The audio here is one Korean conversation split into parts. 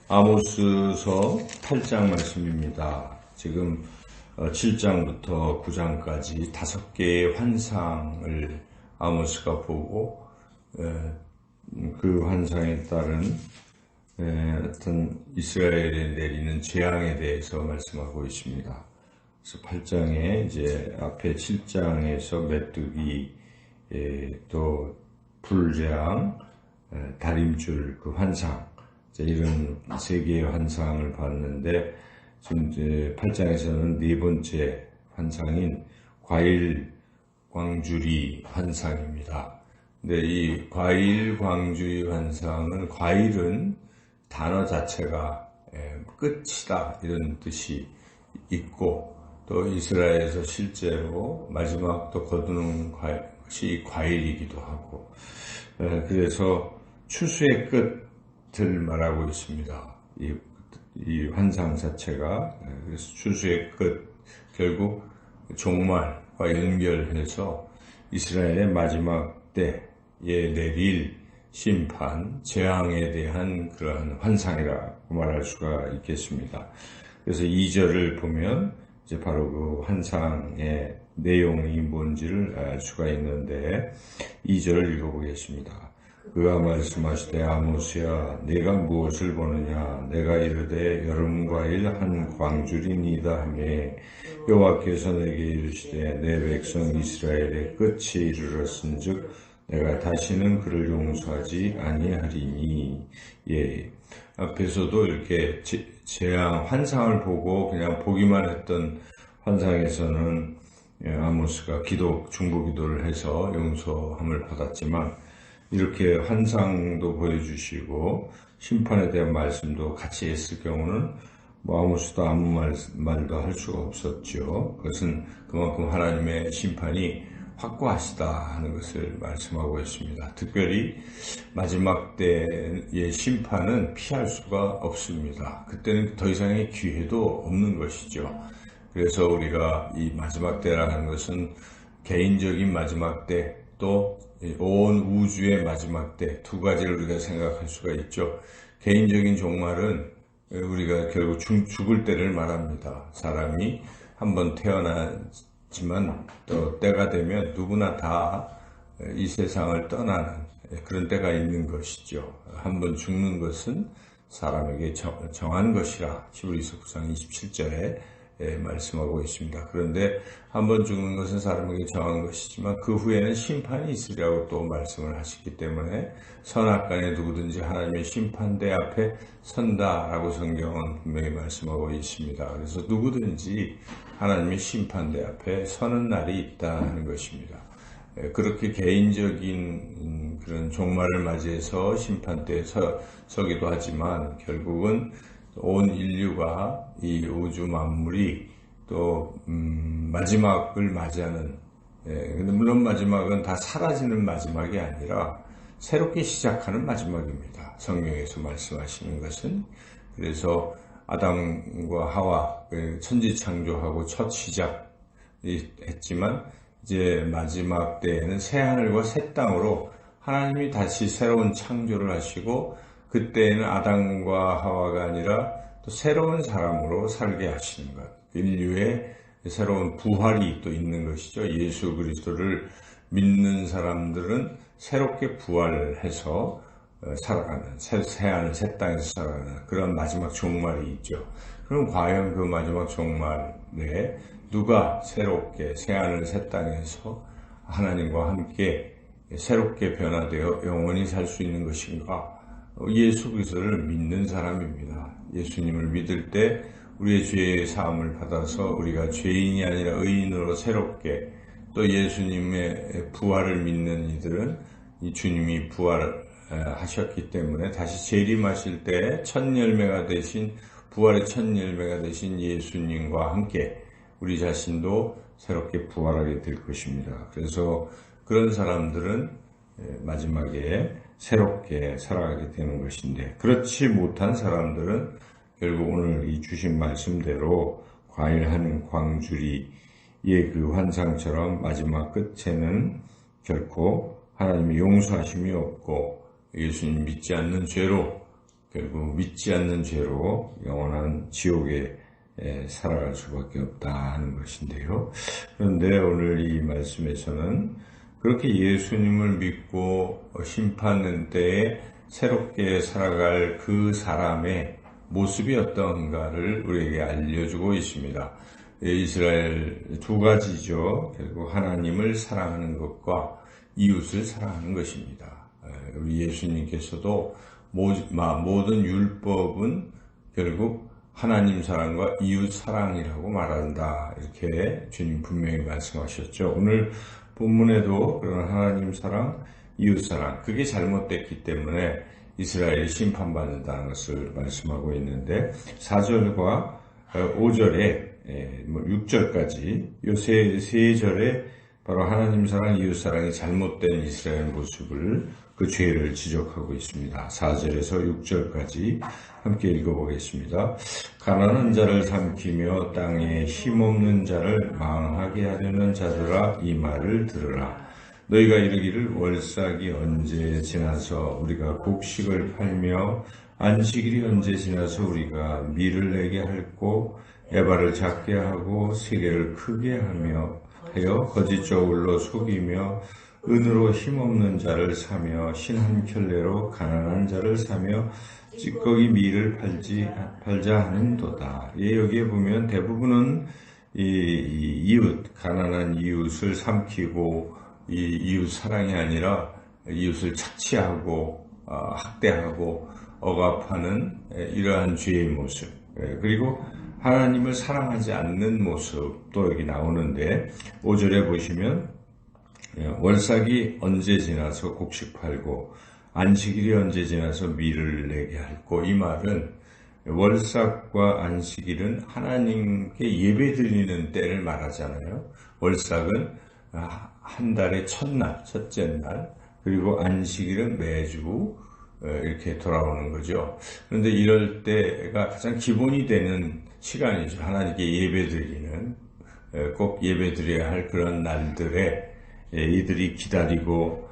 아모스서 8장 말씀입니다. 지금 7장부터 9장까지 5개의 환상을 아모스가 보고 그 환상에 따른 어떤 이스라엘에 내리는 재앙에 대해서 말씀하고 있습니다. 그래서 8장에 이제 앞에 7장에서 메뚜기 또 불재앙, 다림줄 그 환상 이런 3개의 환상을 봤는데 지금 이제 8장에서는 4번째 환상인 과일 광주리 환상입니다. 근데 이 과일 광주리 환상은 과일은 단어 자체가 끝이다 이런 뜻이 있고 또 이스라엘에서 실제로 마지막 또 거두는 것이 과일이기도 하고 그래서 추수의 끝을 말하고 있습니다. 이 환상 자체가 그래서 추수의 끝 결국 종말과 연결해서 이스라엘의 마지막 때에 내릴 심판, 재앙에 대한 그러한 환상이라고 말할 수가 있겠습니다. 그래서 2절을 보면 이제 바로 그 환상의 내용이 뭔지를 알 수가 있는데 2절을 읽어보겠습니다. 그가 말씀하시되 아모스야 네가 무엇을 보느냐 내가 이르되 여름과일 한 광줄이니이다 하며 여호와께서 내게 이르시되 내 백성 이스라엘의 끝이 이르렀은즉 내가 다시는 그를 용서하지 아니하리니. 앞에서도 이렇게 재앙 환상을 보고 그냥 보기만 했던 환상에서는 아모스가 중보기도를 해서 용서함을 받았지만 이렇게 환상도 보여주시고 심판에 대한 말씀도 같이 했을 경우는 아모스도 아무 말도 할 수가 없었죠. 그것은 그만큼 하나님의 심판이 확고하시다 하는 것을 말씀하고 있습니다. 특별히 마지막 때의 심판은 피할 수가 없습니다. 그때는 더 이상의 기회도 없는 것이죠. 그래서 우리가 이 마지막 때라는 것은 개인적인 마지막 때 또 온 우주의 마지막 때 두 가지를 우리가 생각할 수가 있죠. 개인적인 종말은 우리가 결국 죽을 때를 말합니다. 사람이 한번 태어나지만 또 때가 되면 누구나 다 이 세상을 떠나는 그런 때가 있는 것이죠. 한번 죽는 것은 사람에게 정한 것이라 히브리서 9장 27절에 말씀하고 있습니다. 그런데 한번 죽는 것은 사람에게 정한 것이지만 그 후에는 심판이 있으리라고 또 말씀을 하셨기 때문에 선악간에 누구든지 하나님의 심판대 앞에 선다라고 성경은 분명히 말씀하고 있습니다. 그래서 누구든지 하나님의 심판대 앞에 서는 날이 있다 하는 것입니다. 그렇게 개인적인 그런 종말을 맞이해서 심판대에 서기도 하지만 결국은 온 인류가 이 우주 만물이 또 마지막을 맞이하는 근데 물론 마지막은 다 사라지는 마지막이 아니라 새롭게 시작하는 마지막입니다. 성경에서 말씀하시는 것은 그래서 아담과 하와 천지창조하고 첫 시작이 했지만 이제 마지막 때에는 새하늘과 새 땅으로 하나님이 다시 새로운 창조를 하시고 그때에는 아담과 하와가 아니라 또 새로운 사람으로 살게 하시는 것. 인류의 새로운 부활이 또 있는 것이죠. 예수 그리스도를 믿는 사람들은 새롭게 부활해서 살아가는 새하늘 새 땅에서 살아가는 그런 마지막 종말이 있죠. 그럼 과연 그 마지막 종말에 누가 새롭게 새하늘 새 땅에서 하나님과 함께 새롭게 변화되어 영원히 살 수 있는 것인가? 예수 그리스도를 믿는 사람입니다. 예수님을 믿을 때 우리의 죄의 사함을 받아서 우리가 죄인이 아니라 의인으로 새롭게 또 예수님의 부활을 믿는 이들은 이 주님이 부활하셨기 때문에 다시 재림하실 때 첫 열매가 되신 부활의 첫 열매가 되신 예수님과 함께 우리 자신도 새롭게 부활하게 될 것입니다. 그래서 그런 사람들은 마지막에 새롭게 살아가게 되는 것인데 그렇지 못한 사람들은 결국 오늘 이 주신 말씀대로 과일하는 광주리의 그 환상처럼 마지막 끝에는 결코 하나님의 용서하심이 없고 예수님 믿지 않는 죄로 결국 믿지 않는 죄로 영원한 지옥에 살아갈 수밖에 없다 하는 것인데요. 그런데 오늘 이 말씀에서는 그렇게 예수님을 믿고 심판은 때에 새롭게 살아갈 그 사람의 모습이 어떤가를 우리에게 알려주고 있습니다. 이스라엘 두 가지죠. 결국 하나님을 사랑하는 것과 이웃을 사랑하는 것입니다. 우리 예수님께서도 모든 율법은 결국 하나님 사랑과 이웃 사랑이라고 말한다. 이렇게 주님 분명히 말씀하셨죠. 오늘 본문에도 그런 하나님 사랑, 이웃 사랑, 그게 잘못됐기 때문에 이스라엘이 심판받는다는 것을 말씀하고 있는데 4절과 5절에 6절까지 이 세 절에 바로 하나님 사랑, 이웃 사랑이 잘못된 이스라엘 모습을 그 죄를 지적하고 있습니다. 4절에서 6절까지 함께 읽어보겠습니다. 가난한 자를 삼키며 땅에 힘없는 자를 망하게 하려는 자들아 이 말을 들으라. 너희가 이르기를 월삭이 언제 지나서 우리가 곡식을 팔며 안식일이 언제 지나서 우리가 밀을 내게 할고 에바를 작게 하고 세계를 크게 하여 거짓 저울로 속이며 은으로 힘없는 자를 사며 신 한 켤레로 가난한 자를 사며 찌꺼기 밀을 팔자 하는도다. 여기에 보면 대부분은 이웃, 가난한 이웃을 삼키고 이 이웃 사랑이 아니라 이웃을 착취하고 학대하고 억압하는 이러한 죄의 모습, 그리고 하나님을 사랑하지 않는 모습도 여기 나오는데 5절에 보시면 월삭이 언제 지나서 곡식 팔고 안식일이 언제 지나서 밀을 내게 할고, 이 말은 월삭과 안식일은 하나님께 예배드리는 때를 말하잖아요. 월삭은 한 달의 첫날, 첫째 날, 그리고 안식일은 매주 이렇게 돌아오는 거죠. 그런데 이럴 때가 가장 기본이 되는 시간이죠. 하나님께 예배드리는, 꼭 예배드려야 할 그런 날들에 이들이 기다리고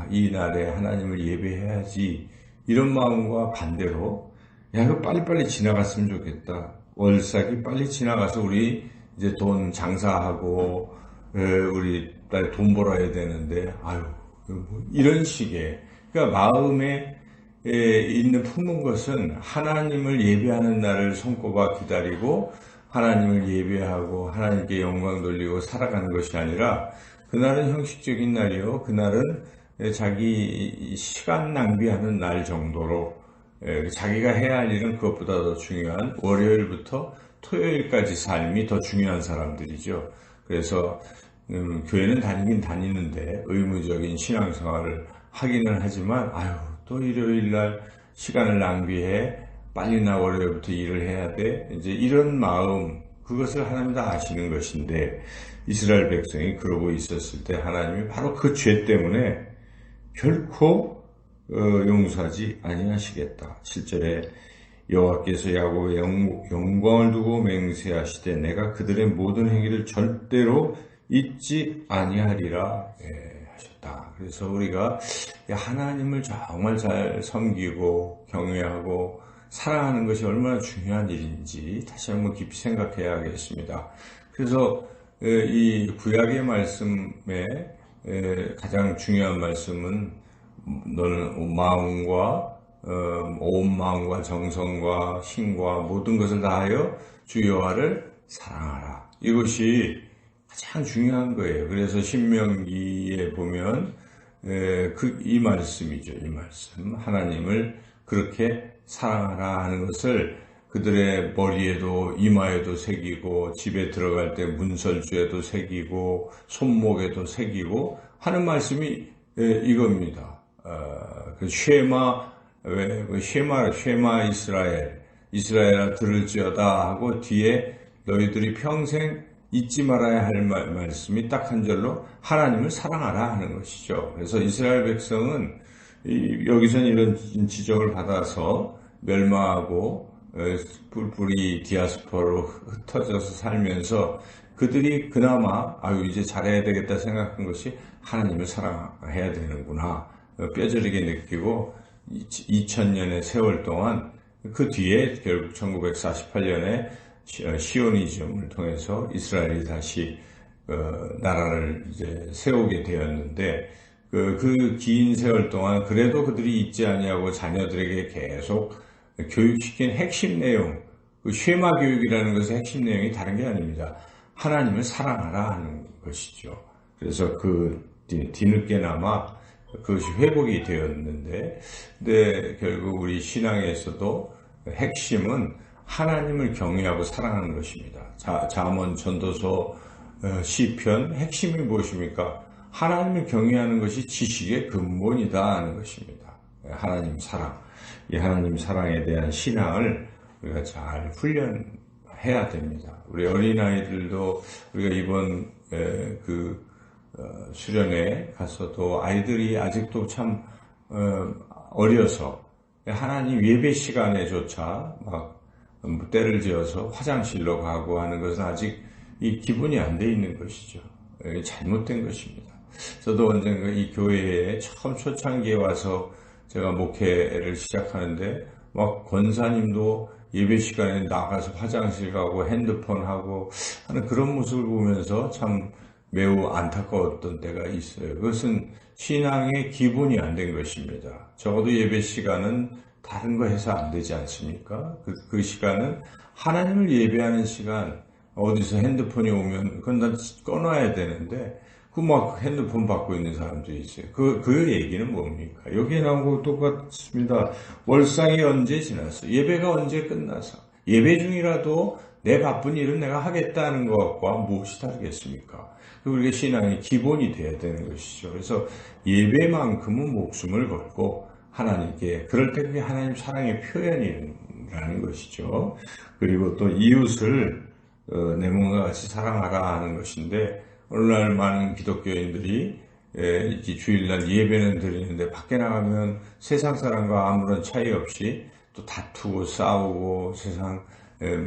이 날에 하나님을 예배해야지 이런 마음과 반대로 이거 빨리빨리 지나갔으면 좋겠다. 월삭이 빨리 지나가서 우리 이제 돈 장사하고 우리 딸 돈 벌어야 되는데 이런 식의, 그러니까 마음에 있는 품은 것은 하나님을 예배하는 날을 손꼽아 기다리고 하나님을 예배하고 하나님께 영광 돌리고 살아가는 것이 아니라, 그날은 형식적인 날이요, 그날은 자기 시간 낭비하는 날 정도로 자기가 해야 할 일은 그것보다 더 중요한 월요일부터 토요일까지 삶이 더 중요한 사람들이죠. 그래서 교회는 다니긴 다니는데 의무적인 신앙생활을 하기는 하지만 또 일요일날 시간을 낭비해, 빨리 나 월요일부터 일을 해야 돼, 이제 이런 마음, 그것을 하나님 다 아시는 것인데 이스라엘 백성이 그러고 있었을 때 하나님이 바로 그 죄 때문에 결코 용서하지 아니하시겠다. 7절에 여호와께서 야곱의 영광을 두고 맹세하시되 내가 그들의 모든 행위를 절대로 잊지 아니하리라 하셨다. 그래서 우리가 하나님을 정말 잘 섬기고 경외하고 사랑하는 것이 얼마나 중요한 일인지 다시 한번 깊이 생각해야겠습니다. 그래서 이 구약의 말씀에 가장 중요한 말씀은 너는 온 마음과 정성과 힘과 모든 것을 다하여 주 여호와를 사랑하라. 이것이 가장 중요한 거예요. 그래서 신명기에 보면 이 말씀이죠. 이 말씀, 하나님을 그렇게 사랑하라 하는 것을 그들의 머리에도 이마에도 새기고 집에 들어갈 때 문설주에도 새기고 손목에도 새기고 하는 말씀이 이겁니다. 그 쉐마 이스라엘아 들을지어다 하고 뒤에 너희들이 평생 잊지 말아야 할 말씀이 딱 한 절로 하나님을 사랑하라 하는 것이죠. 그래서 이스라엘 백성은 여기서는 이런 지적을 받아서 멸망하고 뿔뿔이 디아스포라로 흩어져서 살면서 그들이 그나마 이제 잘해야 되겠다 생각한 것이 하나님을 사랑해야 되는구나 뼈저리게 느끼고 2000년의 세월 동안 그 뒤에 결국 1948년에 시오니즘을 통해서 이스라엘이 다시 나라를 이제 세우게 되었는데 그 긴 세월 동안 그래도 그들이 잊지 아니하고 자녀들에게 계속 교육시킨 핵심 내용, 그 쉐마 교육이라는 것의 핵심 내용이 다른 게 아닙니다. 하나님을 사랑하라 하는 것이죠. 그래서 뒤늦게나마 그것이 회복이 되었는데, 근데 결국 우리 신앙에서도 핵심은 하나님을 경외하고 사랑하는 것입니다. 잠언, 전도서, 시편 핵심이 무엇입니까? 하나님을 경외하는 것이 지식의 근본이다 하는 것입니다. 하나님 사랑, 이 하나님 사랑에 대한 신앙을 우리가 잘 훈련해야 됩니다. 우리 어린아이들도 우리가 이번 수련회 가서도 아이들이 아직도 참 어려서 하나님 예배 시간에조차 막 때를 지어서 화장실로 가고 하는 것은 아직 이 기본이 안 돼 있는 것이죠. 잘못된 것입니다. 저도 언젠가 이 교회에 처음 초창기에 와서 제가 목회를 시작하는데 막 권사님도 예배 시간에 나가서 화장실 가고 핸드폰 하고 하는 그런 모습을 보면서 참 매우 안타까웠던 때가 있어요. 그것은 신앙의 기본이 안 된 것입니다. 적어도 예배 시간은 다른 거 해서 안 되지 않습니까? 그 시간은 하나님을 예배하는 시간, 어디서 핸드폰이 오면 그건 다 꺼놔야 되는데 그 막 핸드폰 받고 있는 사람들이 있어요. 그 얘기는 뭡니까? 여기에 나온 거 똑같습니다. 월상이 언제 지났어? 예배가 언제 끝나서? 예배 중이라도 내 바쁜 일은 내가 하겠다는 것과 무엇이 다르겠습니까? 우리가 신앙의 기본이 돼야 되는 것이죠. 그래서 예배만큼은 목숨을 걸고 하나님께, 그럴 때 그게 하나님 사랑의 표현이라는 것이죠. 그리고 또 이웃을 내 몸과 같이 사랑하라 하는 것인데, 오늘날 많은 기독교인들이 주일날 예배는 드리는데 밖에 나가면 세상 사람과 아무런 차이 없이 또 다투고 싸우고 세상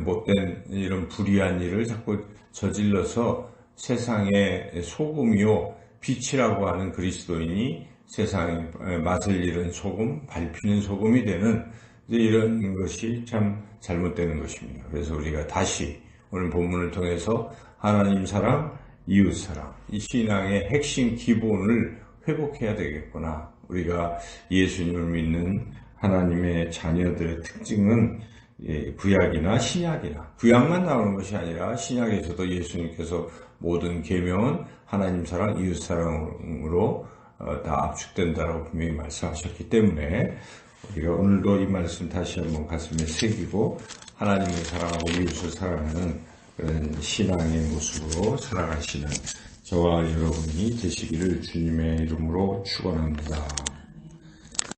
못된 이런 불의한 일을 자꾸 저질러서 세상의 소금이요 빛이라고 하는 그리스도인이 세상에 맛을 잃은 소금, 밟히는 소금이 되는 이런 것이 참 잘못되는 것입니다. 그래서 우리가 다시 오늘 본문을 통해서 하나님 사랑, 이웃 사랑, 이 신앙의 핵심 기본을 회복해야 되겠구나. 우리가 예수님을 믿는 하나님의 자녀들의 특징은 구약이나 신약이나, 구약만 나오는 것이 아니라 신약에서도 예수님께서 모든 계명은 하나님 사랑, 이웃 사랑으로 다 압축된다라고 분명히 말씀하셨기 때문에 우리가 오늘도 이 말씀 다시 한번 가슴에 새기고 하나님을 사랑하고 이웃을 사랑하는 그런 신앙의 모습으로 살아가시는 저와 여러분이 되시기를 주님의 이름으로 축원합니다.